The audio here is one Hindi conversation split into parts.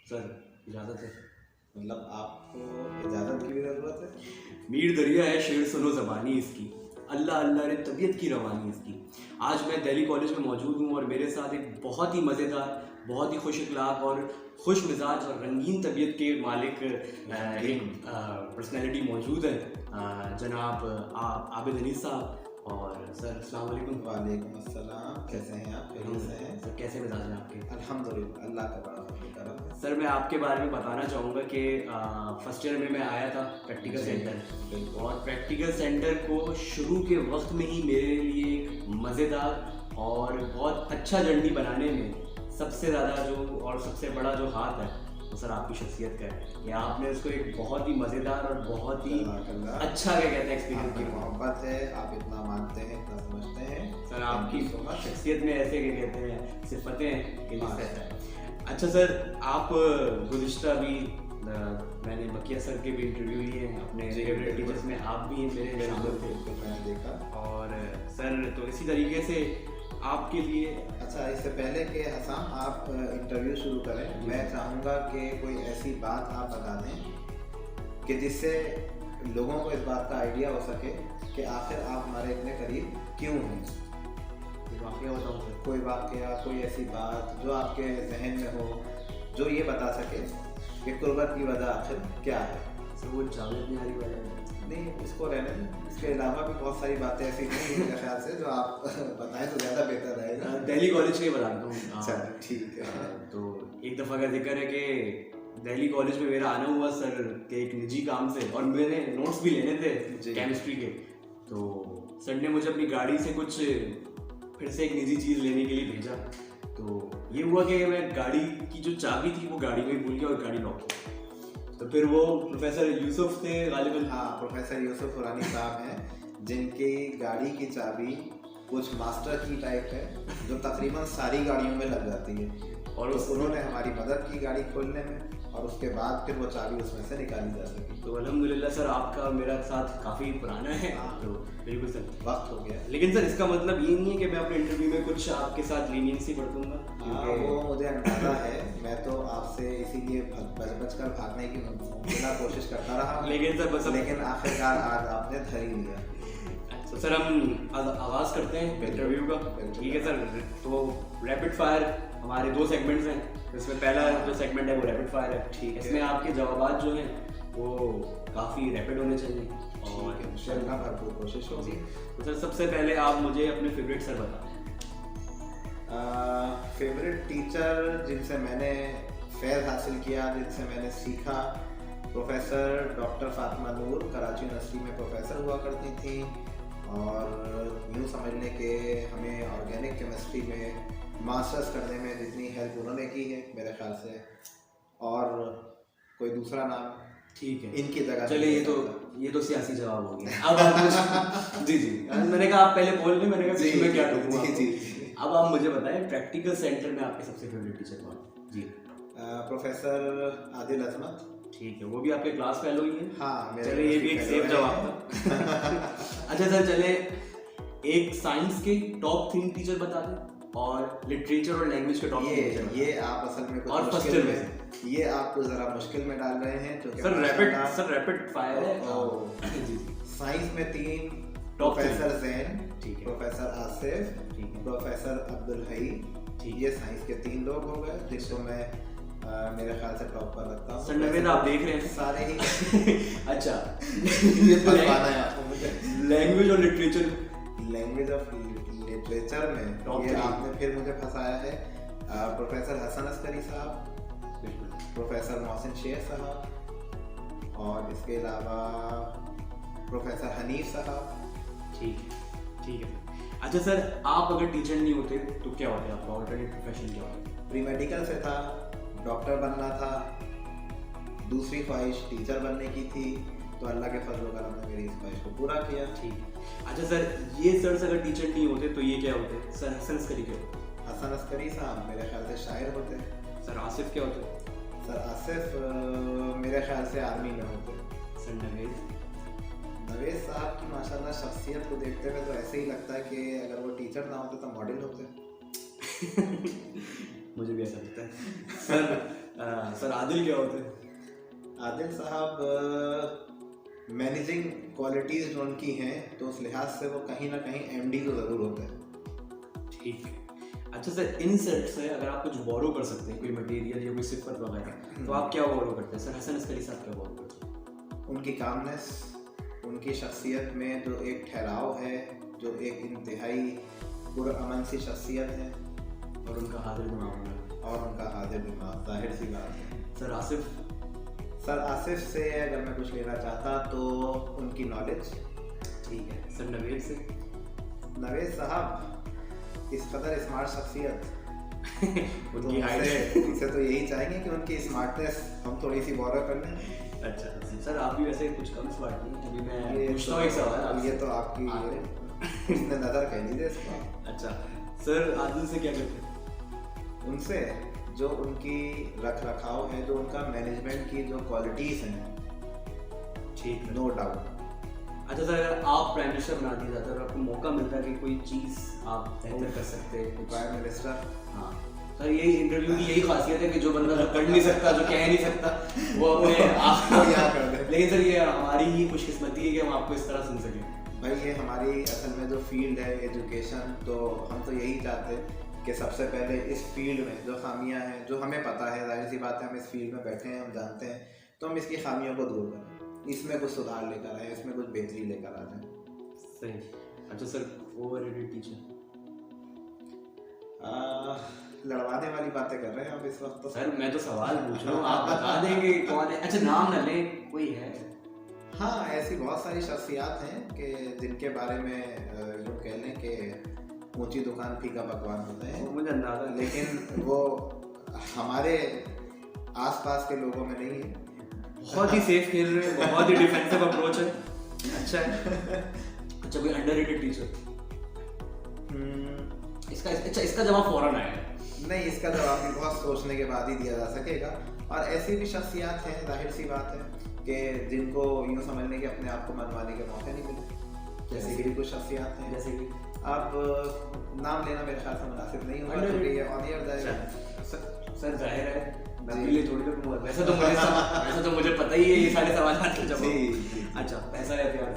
सर इजाज़त है। मतलब आपको इजाज़त की भी ज़रूरत है? मीर दरिया है शेर सुनो ज़बानी इसकी, अल्लाह अल्लाह रे तबीयत की रवानी इसकी। आज मैं दिल्ली कॉलेज में मौजूद हूँ और मेरे साथ एक बहुत ही मज़ेदार, बहुत ही खुश अखलाक और खुश मिजाज और रंगीन तबीयत के मालिक एक पर्सनैलिटी मौजूद है, जनाब आबिद अनीस साहब। और सर अस्सलाम वालेकुम। वालेकुम अस्सलाम, कैसे हैं आप? खैरियत से हैं? सर कैसे मिजाज हैं आपके? अल्हम्दुलिल्लाह, अल्लाह का बड़ा करम है। सर मैं आपके बारे में बताना चाहूँगा कि फर्स्ट ईयर में मैं आया था प्रैक्टिकल सेंटर, बिल्कुल। और प्रैक्टिकल सेंटर को शुरू के वक्त में ही मेरे लिए एक मज़ेदार और बहुत अच्छा जर्नी बनाने में सबसे ज़्यादा जो और सबसे बड़ा जो हाथ है वो सर आपकी शख्सियत का है कि आपने उसको एक बहुत ही मज़ेदार और बहुत ही जज़ाकल्लाह। अच्छा क्या कहते हैं एक्सपीरियंस आपकी किया। मोहब्बत है, आप इतना मानते हैं, इतना समझते हैं। सर आपकी Thank you so much। शख्सियत में ऐसे क्या कहते हैं सिफतें हैं कि जिससे ऐसा है। अच्छा सर, आप गुज़िश्ता भी मैंने बकिया सर के भी इंटरव्यू लिए हैं, अपने जी, फेवरेट बिल्कुल। टीचर्स में आप भी मेरे शामिल थे। बिल्कुल, मैंने देखा। और सर तो इसी तरीके से आपके लिए अच्छा, इससे पहले कि हसन आप इंटरव्यू शुरू करें, मैं चाहूँगा कि कोई ऐसी बात आप बता दें कि जिससे लोगों को इस बात का आइडिया हो सके कि आखिर आप हमारे इतने करीब क्यों हैं। वाक़या बताऊँ सर। कोई वाक़या, कोई ऐसी बात जो आपके जहन में हो, जो ये बता सके कि कुर्बत की वजह आखिर क्या है। सर वो जावेद निहारी वाला है। नहीं, उसको रहने दें। इसके अलावा भी बहुत सारी बातें ऐसी नहीं हैं मेरे ख्याल से जो आप बताएं तो ज़्यादा बेहतर रहेगा। दिल्ली कॉलेज के बताता हूँ। अच्छा, ठीक है। तो एक दफ़ा का जिक्र है कि दिल्ली कॉलेज में मेरा आना हुआ सर के एक निजी काम से, और मैंने नोट्स भी लेने थे जी। केमिस्ट्री के। तो सर ने मुझे अपनी गाड़ी से कुछ फिर से एक निजी चीज़ लेने के लिए भेजा। तो ये हुआ कि मैं गाड़ी की जो चाबी थी वो गाड़ी में ही भूल गया और गाड़ी लॉक थी। तो फिर वो प्रोफेसर यूसुफ थे गालिबन। हाँ, प्रोफेसर यूसुफ हुरानी साहब हैं जिनकी गाड़ी की चाबी कुछ मास्टर की टाइप है जो तकरीबन सारी गाड़ियों में लग जाती है, और तो उन्होंने हमारी मदद की गाड़ी खोलने में, और उसके बाद फिर वो चाबी उसमें से निकाली जा सकी। तो अल्हम्दुलिल्लाह सर आपका और मेरा साथ काफ़ी पुराना है। हाँ। तो बिल्कुल सर। वक्त हो गया। लेकिन सर इसका मतलब ये नहीं है कि मैं अपने इंटरव्यू में कुछ आपके साथ लीनियंसी बरतूंगा, हाँ, क्योंकि वो मुझे अंदाजा है। मैं तो आपसे इसीलिए बच कर भागने की मुमकिन कोशिश करता रहा हूँ, लेकिन सर बस लेकिन आखिरकार आज आपने धर ही लिया। तो सर हम आगाज़ करते हैं इंटरव्यू का। ठीक है सर। तो रैपिड फायर हमारे 2 सेगमेंट्स हैं। इसमें पहला जो सेगमेंट है वो रैपिड फायर है। ठीक है। इसमें आपके जवाब जो हैं वो काफ़ी रैपिड होने चाहिए, और इंशाल्लाह भरपूर कोशिश होगी। तो सर सबसे पहले आप मुझे अपने फेवरेट सर बताएं। फेवरेट टीचर जिनसे मैंने फैज़ हासिल किया, जिनसे मैंने सीखा, प्रोफेसर डॉक्टर फातिमा नूर कराची यूनिवर्सिटी में प्रोफेसर हुआ करती थी, और यूँ समझ लें कि हमें ऑर्गेनिक केमिस्ट्री में मास्टर्स करने में जितनी हेल्प उन्होंने की है मेरे ख्याल से, और कोई दूसरा नाम ठीक है, इनकी जगह। चलिए ये तो सियासी जवाब हो गया। अब आप मुझे जी जी मैंने कहा आप पहले बोल रहे, मैंने कहा जी, मैं क्या करूँ जी, आपको। जी। अब आप मुझे बताएं प्रैक्टिकल सेंटर में आपके सबसे फेवरेट टीचर कौन जी? प्रोफेसर आदिल अजमत। ठीक है, वो भी आपके क्लास फेलो ही है। हाँ, मेरे चलिए ये भी एक fellow सेफ हैं। जवाब था। अच्छा सर चले एक साइंस के टॉप 3 टीचर बता दें और लिटरेचर और लैंग्वेज के टॉप 3 टीचर। ये आप असल में कुछ और फर्स्ट मुश्किल ईयर में, ये आपको जरा मुश्किल में डाल रहे हैं क्योंकि सर रैपिड फायर है। जी जी। साइंस में 3 Top प्रोफेसर जैन, ठीक है। प्रोफेसर आसिफ, ठीक है। प्रोफेसर अब्दुल हई। ठीक। ये साइंस के 3 लोग हो गए जिसको मैं मेरे ख्याल से टॉप पर रखता हूँ। सर नवेद आप देख रहे हैं सारे ही अच्छा ये फंसवाना है आपको मुझे। लैंग्वेज और लिटरेचर लैंग्वेज ऑफ लिटरेचर में Top ये 3। आपने फिर मुझे फंसाया है। प्रोफेसर हसन अस्करी साहब, बिल्कुल। प्रोफेसर मोहसिन शेख साहब, और इसके अलावा प्रोफेसर हनीफ साहब। ठीक है। अच्छा सर आप अगर टीचर नहीं होते तो क्या होता आपका ऑल्टरनेट प्रोफेशन क्या होता? प्री मेडिकल से था, डॉक्टर बनना था, दूसरी ख्वाहिश टीचर बनने की थी, तो अल्लाह के फजल करम ने मेरी इस ख्वाहिश को पूरा किया। ठीक है। अच्छा सर ये सर अगर टीचर नहीं होते तो ये क्या होते? सर हसन अस्करी क्या होते? हसन अस्करी साहब मेरे ख्याल से शायर होते। सर आसिफ क्या होते? सर आसिफ मेरे ख्याल से आर्मी में होते। सर नवेद साहब की माशाल्लाह शख्सियत को देखते हुए तो ऐसे ही लगता है कि अगर वो टीचर ना होते तो मॉडल होते। मुझे भी ऐसा लगता है। सर सर आदिल क्या होते हैं? आदिल साहब मैनेजिंग क्वालिटीज़ जो उनकी हैं तो उस लिहाज से वो कहीं ना कहीं एमडी तो ज़रूर होते हैं। ठीक है। अच्छा सर, इन सेट से अगर आप कुछ बोरो कर सकते हैं, कोई मटेरियल या कोई सिफत वगैरह, तो आप क्या बोरो करते हैं? सर हसन अस्करी साहब क्या बोरो करते हैं? उनकी कामनेस, उनकी शख्सियत में जो एक ठहराव है, जो एक इंतहाई पुरअमन सी शख्सियत है, और उनका हाजिर दिमाग होना। और उनका हाजिर दिमाग, जाहिर सी बात है। सर आसिफ? सर आसिफ से अगर मैं कुछ लेना चाहता तो उनकी नॉलेज। ठीक है। सर नवेद से? नवेद साहब इस कदर स्मार्ट शख्सियत, उनकी तो हाइट? उनसे तो यही चाहेंगे कि उनकी स्मार्टनेस हम थोड़ी सी बोरो कर लें। अच्छा सर, आप भी वैसे कुछ कम स्मार्ट नहीं। अभी मैं ये पूछता हूँ एक सवाल आपसे। ये तो आपकी उसने नज़र कह लीजिए इसको। अच्छा सर, आदिल से क्या करते हैं? उनसे जो उनकी रख रखाव है, जो उनका मैनेजमेंट की जो क्वालिटीज़ हैं, ठीक है। No doubt. अच्छा सर, अगर आप प्राइम मिनिस्टर बना दिया जाता है और आपको मौका मिलता है कि कोई चीज़ आप बेहतर कर सकते हैं कुछ। Prime minister. हाँ सर, यही इंटरव्यू की यही खासियत है कि जो बंदा जो पढ़ नहीं सकता, जो कह नहीं सकता, वो अपने आप वो यहाँ कर दे। लेकिन सर ये हमारी ही खुशकिस्मती है कि हम आपको इस तरह सुन सकें। भाई ये हमारी असल में जो फील्ड है एजुकेशन, तो हम तो यही चाहते हैं कि सबसे पहले इस फील्ड में जो खामियां हैं, जो हमें पता है, जाहिर सी बात है हम इस फील्ड में बैठे हैं, हम जानते हैं, तो हम इसकी खामियों को दूर करें, इसमें कुछ सुधार लेकर आए, इसमें कुछ बेहतरी लेकर आ जाए। सही। अच्छा सर, ओवररेटेड टीचर? लड़वाने वाली बातें कर रहे हैं आप इस वक्त तो। सर मैं तो सवाल पूछ रहा हूँ, आप बता देंगे कौन है। अच्छा नाम न ले, कोई है? हाँ, ऐसी बहुत सारी शख्सियात हैं कि जिनके बारे में यूँ कह लें कि ऊंची दुकान फीका पकवान होते हैं, मुझे अंदाजा नहीं। लेकिन वो हमारे आसपास के लोगों में नहीं है। बहुत ही सेफ खेल रहे हैं, बहुत ही डिफेंसिव अप्रोच है। अच्छा है। अच्छा कोई अंडररेटेड टीचर? इसका अच्छा इसका जवाब फौरन आया? नहीं, इसका जवाब भी बहुत सोचने के बाद ही दिया जा सकेगा। और ऐसी भी शख्सियात हैं, जाहिर सी बात है, कि जिनको यूँ समझने के अपने आप को मनवाने के मौके नहीं मिले। जैसे कि कुछ शख्सियात हैं, जैसे कि आप नाम लेना मेरे ख्याल से मुनासिब नहीं होगा, क्योंकि ये ऑन एयर जाएगा। सर जाहिर है मैं अपने लिए थोड़ी करूँगा। वैसे तो मुझे पता ही है ये सारे सवाल के जवाब। अच्छा पैसा या प्यार?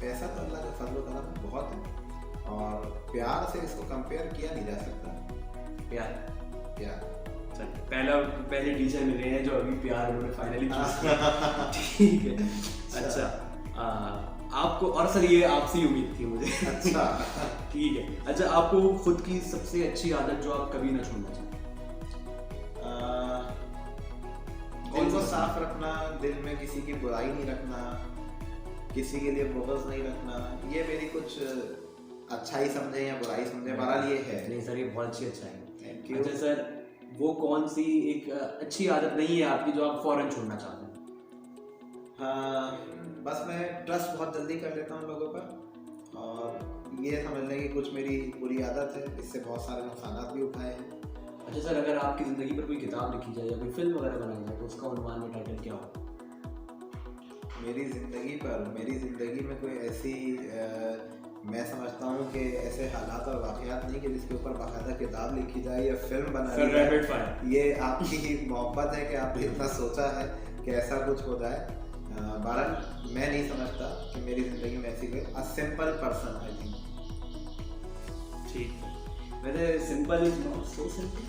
पैसा तो अल्लाह का फजल करम बहुत है, और प्यार से इसको कंपेयर किया नहीं जा सकता। प्यार सर पहले टीचर मिले हैं जो अभी प्यार उन्होंने फाइनली चूज किया। ठीक है। अच्छा आपको, और सर ये आपसे ही उम्मीद थी मुझे। अच्छा ठीक है। अच्छा आपको खुद की सबसे अच्छी आदत जो आप कभी ना छोड़ना चाहते? दिल को साफ रखना, दिल में किसी की बुराई नहीं रखना, किसी के लिए बुग़्ज़ नहीं रखना, ये मेरी कुछ अच्छाई समझे या बुराई समझे, बहरहाल ये है। नहीं सर, ये बहुत अच्छी अच्छाई है। Thank you. अच्छा सर, वो कौन सी एक अच्छी आदत नहीं है आपकी जो आप फौरन छोड़ना चाहते हैं? हाँ, बस मैं ट्रस्ट बहुत जल्दी कर लेता हूँ लोगों पर, और ये समझने की कुछ मेरी बुरी आदत है, इससे बहुत सारे नुकसान भी उठाए हैं। अच्छा सर, अगर आपकी ज़िंदगी पर कोई किताब लिखी जाए या कोई फिल्म वगैरह बनाई जाए तो उसका उन्वान या टाइटल क्या हो? मेरी ज़िंदगी में कोई ऐसी मैं समझता हूँ कि ऐसे हालात और वाक़यात नहीं कि जिसके ऊपर बाकायदा किताब लिखी जाए या फिल्म बनाई जाए। Rapid fire. ये आपकी ही मोहब्बत है कि आपने इतना सोचा है कि ऐसा कुछ हो जाए। बहरहाल मैं नहीं समझता कि मेरी ज़िंदगी में ऐसी कोई a simple person I think. ठीक है। वैसे simple is not so simple.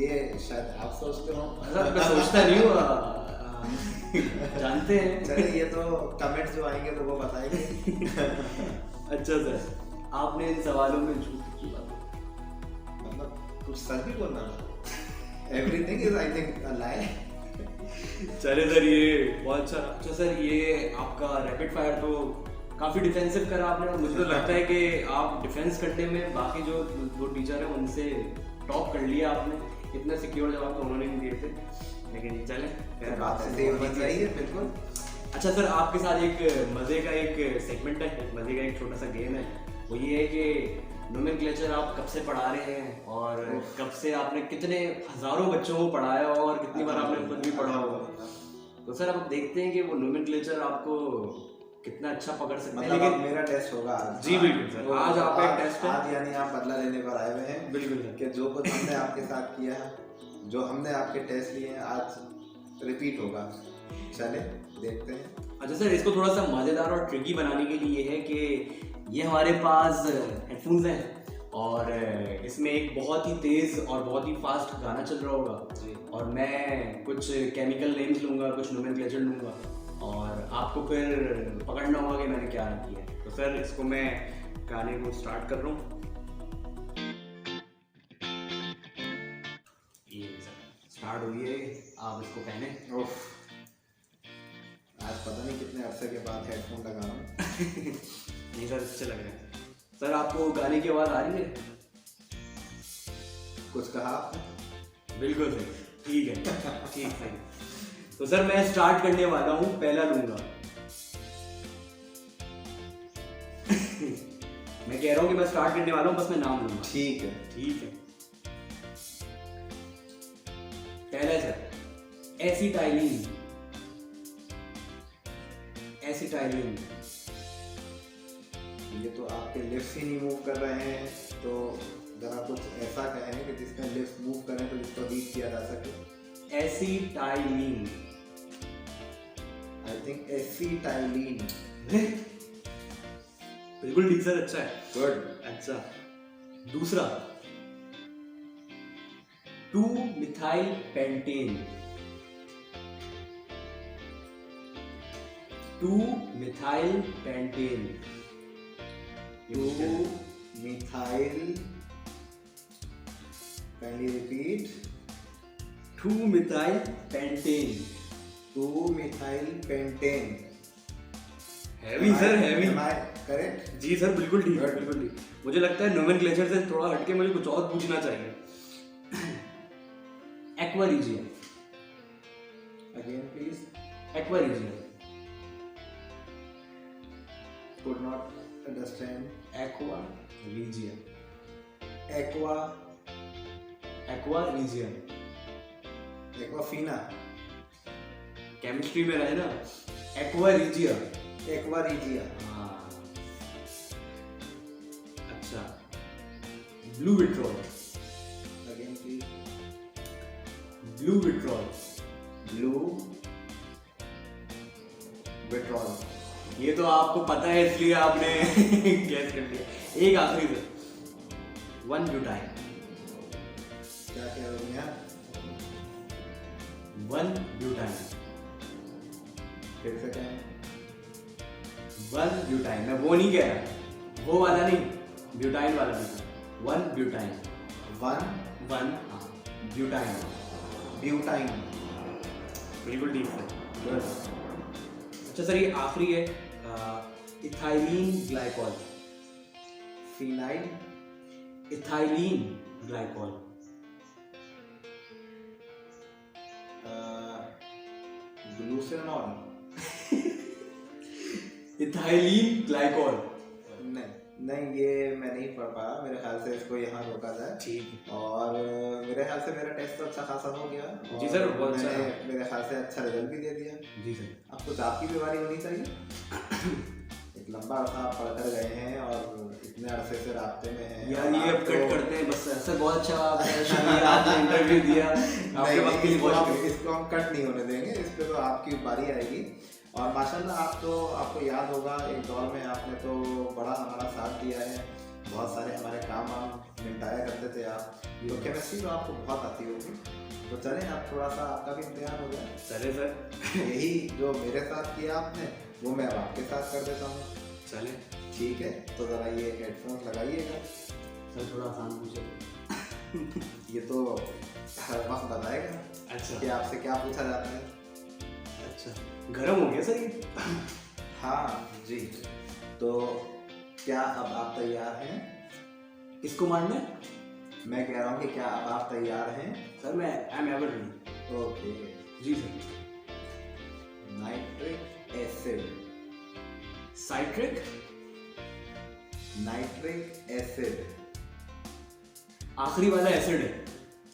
ये शायद आप सोचते हो। मैं सोचता नहीं हूँ, जानते हैं। चलिए, ये तो कमेंट्स जो आएंगे तो वो बताएंगे। अच्छा सर, आपने इन सवालों में झूठ की बात, मतलब कुछ सच भी बोलना था। एवरीथिंग इज आई थिंक अ लाई। चले सर, ये बहुत अच्छा। अच्छा सर, ये आपका रैपिड फायर तो काफ़ी डिफेंसिव करा आपने, और मुझे तो लगता है कि आप डिफेंस करने में बाकी जो दो टीचर हैं उनसे टॉप कर लिया आपने। इतना सिक्योर जवाब तो उन्होंने नहीं दिए थे, लेकिन चलें, बात ऐसे होनी चाहिए, बिल्कुल। अच्छा सर, आपके साथ एक मज़े का एक सेगमेंट है, मज़े का एक छोटा सा गेम है। वो ये है कि नोमेनक्लेचर आप कब से पढ़ा रहे हैं, और कब से आपने कितने हज़ारों बच्चों को पढ़ाया, और कितनी बार आपने खुद भी पढ़ा होगा। तो सर अब देखते हैं कि वो नोमेनक्लेचर आपको कितना अच्छा पकड़ सकते हैं। मतलब अब लेकिन मेरा टेस्ट होगा आज। जी बिल्कुल सर, तो आज आपका एक टेस्ट है। आज यानी आप बदला लेने पर आए हुए हैं बिल्कुल सर। कि जो कुछ हमने आपके साथ किया है, जो हमने आपके टेस्ट लिए हैं, आज रिपीट होगा। चले देखते हैं। अच्छा सर, इसको थोड़ा सा मज़ेदार और ट्रिकी बनाने के लिए है कि ये हमारे पास हेडफोन्स हैं और इसमें एक बहुत ही तेज़ और बहुत ही फास्ट गाना चल रहा होगा जी। और मैं कुछ केमिकल नेम्स लूँगा, कुछ नोमेनक्लेचर लूँगा और आपको फिर पकड़ना होगा कि मैंने क्या किया है। तो सर इसको मैं गाने को स्टार्ट कर रहा हूँ। ये सर स्टार्ट हुई है, आप इसको पहने। ओफ, आज पता नहीं कितने अरसे के बाद हेडफोन लगा रहा हूँ। नहीं सर, अच्छे लग रहे हैं। सर आपको गाने की आवाज़ आ रही है? कुछ कहा आपने? बिल्कुल सही, ठीक है, ठीक सही। तो सर मैं स्टार्ट करने वाला हूँ, पहला लूंगा। मैं कह रहा हूँ कि मैं स्टार्ट करने वाला हूँ, बस मैं नाम लूंगा। ठीक है। ठीक है। पहला सर, एसिटाइलिन। एसिटाइलिन। ये तो आपके लिप्स ही नहीं मूव कर रहे हैं, तो जरा कुछ ऐसा कहें कि जिसमें लिप्स मूव करें तो जिसको रीड किया जा सके। एसिटाइलिन। I think acetylene. बिल्कुल ठीक सर, अच्छा है। गुड। अच्छा, दूसरा two methyl pentane. Two methyl pentane. Two methyl, kindly repeat। Two methyl pentane. Two methyl pentane. Heavy sir, heavy. Am I correct? जी सर, बिल्कुल ठीक है, Good. बिल्कुल ठीक। मुझे लगता है नोमेनक्लेचर से थोड़ा हटके मुझे कुछ और पूछना चाहिए। Aqua regia. Again please। Aqua regia. Could not understand। Aqua regia. Aqua। Aqua regia. Aquafina। Chemistry में रहे ना, एक्वा रीजिया। Aqua regia। हाँ, अच्छा। Blue vitriol. Again please। Blue vitriol. Blue vitriol। ये तो आपको पता है इसलिए आपने गैस कर लिया। एक आखिरी से 1-ब्यूटाइन। क्या कह रहे हो यार? 1-ब्यूटाइन। फिर से कहें। 1-ब्यूटाइन। मैं वो नहीं कह रहा, वो वाला नहीं, ब्यूटाइन वाला नहीं। 1-ब्यूटाइन। 1 ब्यूटाइन। ब्यूटाइन। बिल्कुल ठीक है। अच्छा सर, ये आखिरी है, ethylene glycol. Phenyl. Ethylene glycol. ग्लूसेनॉल। Ethylene glycol. नहीं, ये मैं नहीं पढ़ पाया। मेरे ख्याल से इसको यहाँ रोका जाए। ठीक है। और मेरे ख्याल से मेरा टेस्ट तो अच्छा खासा हो गया। जी सर, और बहुत अच्छा मैंने है। मेरे ख्याल से अच्छा रिजल्ट भी दे दिया। जी सर। अब कुछ आपकी बीमारी होनी चाहिए। एक लंबा अरसा आप पढ़ कर गए हैं और इतने अरसे से रास्ते में हैं। यार ये अब कट आपको- करते हैं बस। सर बहुत अच्छा शुक्रिया, आपने इंटरव्यू दिया, आपके वक्त के लिए बहुत शुक्रिया। इसको हम कट नहीं होने देंगे। इस पे तो आपकी बारी आएगी। और माशाल्लाह आपको याद होगा, एक दौर में आपने तो बड़ा हमारा साथ दिया है। बहुत सारे हमारे काम हम निपटाया करते थे आप। तो केमिस्ट्री तो आपको बहुत आती होगी। तो चलें, अब थोड़ा सा आपका भी इम्तिहान हो जाए। चले सर। यही जो मेरे साथ किया आपने, वो मैं अब आपके साथ कर देता हूँ। चले ठीक है, तो ज़रा ये हेडफोन्स लगाइएगा। सर, थोड़ा आसान पूछे। ये तो हर वक्त बताएगा अच्छा। कि आपसे क्या पूछा जाता है। अच्छा, गरम हो गया सर ये। हाँ जी। तो क्या अब आप तैयार हैं? इसको मारना है? मैं कह रहा हूँ कि क्या अब आप तैयार हैं? सर मैं I am ever ready. Okay. जी sir. Nitric acid. Citric. Nitric acid. आखिरी वाला एसिड है।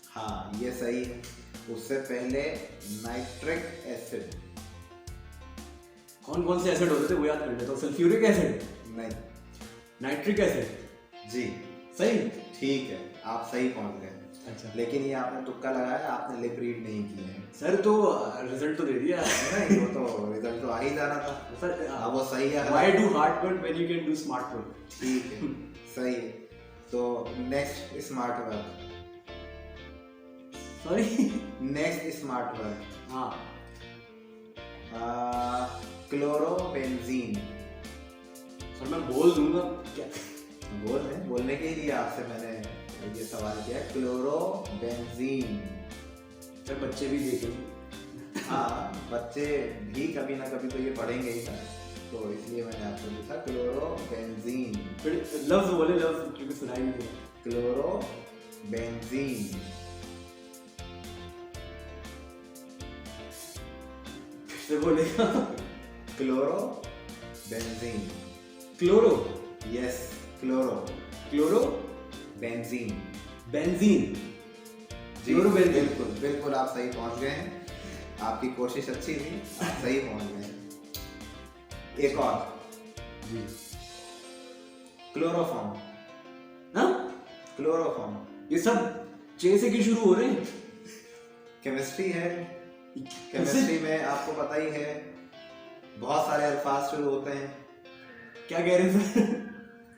हाँ, ये सही है। उससे पहले नाइट्रिक एसिड। कौन कौन से एसिड होते थे वो याद कर लेता हूँ। सल्फ्यूरिक एसिड, नहीं। Nitric acid. जी सही। ठीक है, आप सही पहुंच गए। अच्छा, लेकिन ये आपने तुक्का लगाया, आपने लिप रीड नहीं किए हैं। सर तो रिजल्ट तो दे दिया। नहीं, वो तो रिजल्ट तो आ ही जाना था। सर अब वो सही है। Why do hard work when you can do smart work. ठीक है, सही है। तो next smart work, sorry, next smart work, हाँ, क्लोरोबेंजीन। सर मैं बोल दूंगा क्या? बोलने के लिए आपसे मैंने ये सवाल किया। क्लोरोबेंजीन। सर बच्चे भी देखेंगे। हाँ, बच्चे भी कभी ना कभी तो ये पढ़ेंगे ही ना, तो इसलिए मैंने आपको पूछा क्लोरोबेंजीन। फिर लफ्ज बोले, लफ्ज क्योंकि सुनाई नहीं दिया। क्लोरोबेंजीन। फिर बोलेगा chlorobenzene. Chloro, yes, chloro chloro benzene. Benzene. जी क्लोरोबेंजीन। बिल्कुल बिल्कुल, आप सही पहुंच गए हैं। आपकी कोशिश अच्छी थी, आप सही पहुंच गए हैं। एक और, जी, क्लोरोफॉर्म। हाँ, क्लोरोफॉर्म ये सब चे से क्यों शुरू हो रहे हैं? केमिस्ट्री है। केमिस्ट्री में आपको पता ही है, बहुत सारे अल्फाज शुरू होते हैं। क्या कह रहे हैं सर?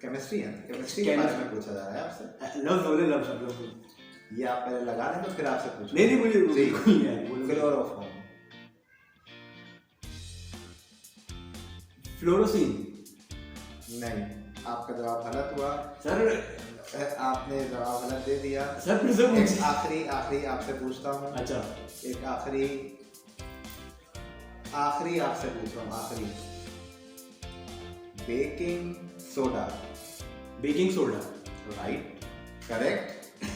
केमिस्ट्री है, केमिस्ट्री के बारे में पूछा जा रहा है आपसे। लफ्ज बोले, लफ्ज बोले। ये आप पहले लगा लें तो फिर आपसे पूछो। नहीं मुझे जी, बिल्कुल नहीं आया, बोलो। क्लोरोफॉर्म। फ्लोरोसिन। नहीं, आपका जवाब गलत हुआ सर, आपने जवाब गलत दे दिया। सर फिर से एक पूछिए। आखिरी आपसे पूछता हूँ। अच्छा, एक आखिरी आपसे पूछ रहा हूँ, आखिरी। Baking soda. Baking soda. Right, correct,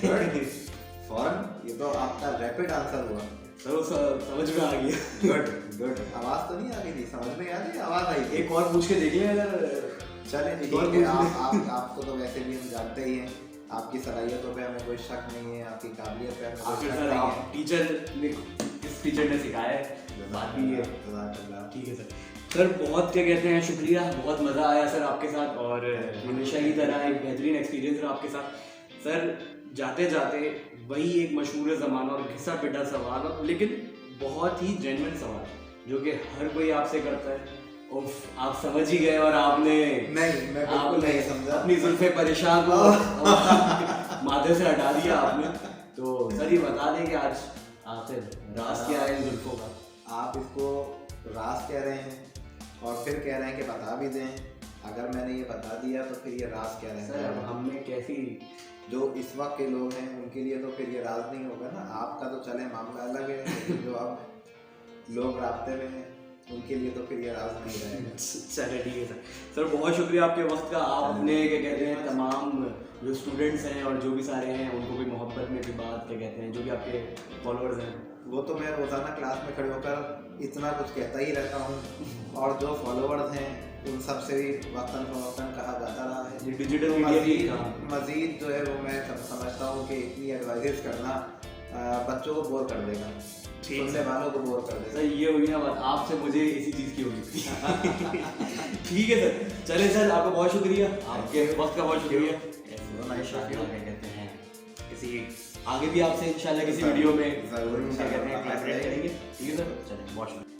good, फॉरन। ये तो आपका रैपिड आंसर हुआ। सर वो समझ में आ गया। Good good. आवाज तो नहीं आ रही थी, समझ में आ रही, आवाज आई थी। एक और पूछ के देख लें अगर। चले एक ठीक और है, पूछ आपको तो वैसे भी हम जानते ही हैं। आपकी सलाहियतों पे हमें कोई शक नहीं है, आपकी काबिलियत पे हमें कोई आखिर शक सर नहीं आप है। टीचर ने, किस टीचर ने सिखाया है, बात भी है। जज़ाकल्लाह। ठीक है सर। सर बहुत क्या कहते हैं, शुक्रिया, बहुत मज़ा आया सर आपके साथ, और हमेशा ही तरह एक बेहतरीन एक्सपीरियंस रहा आपके साथ। सर जाते जाते वही एक मशहूर ज़माना और घिसा पिटा सवाल, और लेकिन बहुत ही जेन्युइन सवाल जो कि हर कोई आपसे करता है। उफ, आप समझ ही गए, और आपने नहीं, मैं बिल्कुल नहीं समझा। अपनी जुल्फे परेशान को माथे से हटा दिया आपने। तो सर ये बता दें कि आज आखिर राज क्या है इन जुल्फों का? आप इसको राज कह रहे हैं और फिर कह रहे हैं कि बता भी दें। अगर मैंने ये बता दिया तो फिर ये राज क्या सर रहेगा? अब हमने कैसी, जो इस वक्त के लोग हैं उनके लिए तो फिर ये राज नहीं होगा ना। आपका तो चले मामला अलग है, लेकिन जो अब लोग रास्ते में हैं उनके लिए तो फिर ये राज नहीं रहेगा। चलिए ठीक है सर। सर बहुत शुक्रिया आपके वक्त का। आप अपने क्या कहते हैं तमाम जो स्टूडेंट्स हैं और जो भी सारे हैं उनको कोई मोहब्बत में भी बात क्या कहते हैं, जो भी आपके फॉलोअर्स हैं, वो तो मैं रोज़ाना क्लास में खड़े होकर इतना कुछ कहता ही रहता हूँ, और जो फॉलोअर्स हैं उन सब से भी वक्तन फवक्तन कहा जाता रहा है। ये डिजिटल मीडिया की मज़ीद जो है वो मैं समझता हूँ कि इतनी एडवाइजेस करना बच्चों को बोर कर देगा, सुनने वालों को बोर कर देगा। सर ये हुई ना बात, आपसे मुझे इसी चीज़ की होगी थी। ठीक है सर, चले सर, आपका बहुत शुक्रिया, आपके वक्त का बहुत शुक्रिया। इंशाल्लाह क्या कहते हैं किसी आगे भी आपसे इंशाल्लाह किसी वीडियो में ज़रूर क्या कहते हैं कोलैबोरेट करेंगे। ठीक है सर, चलें, बहुत शुक्रिया।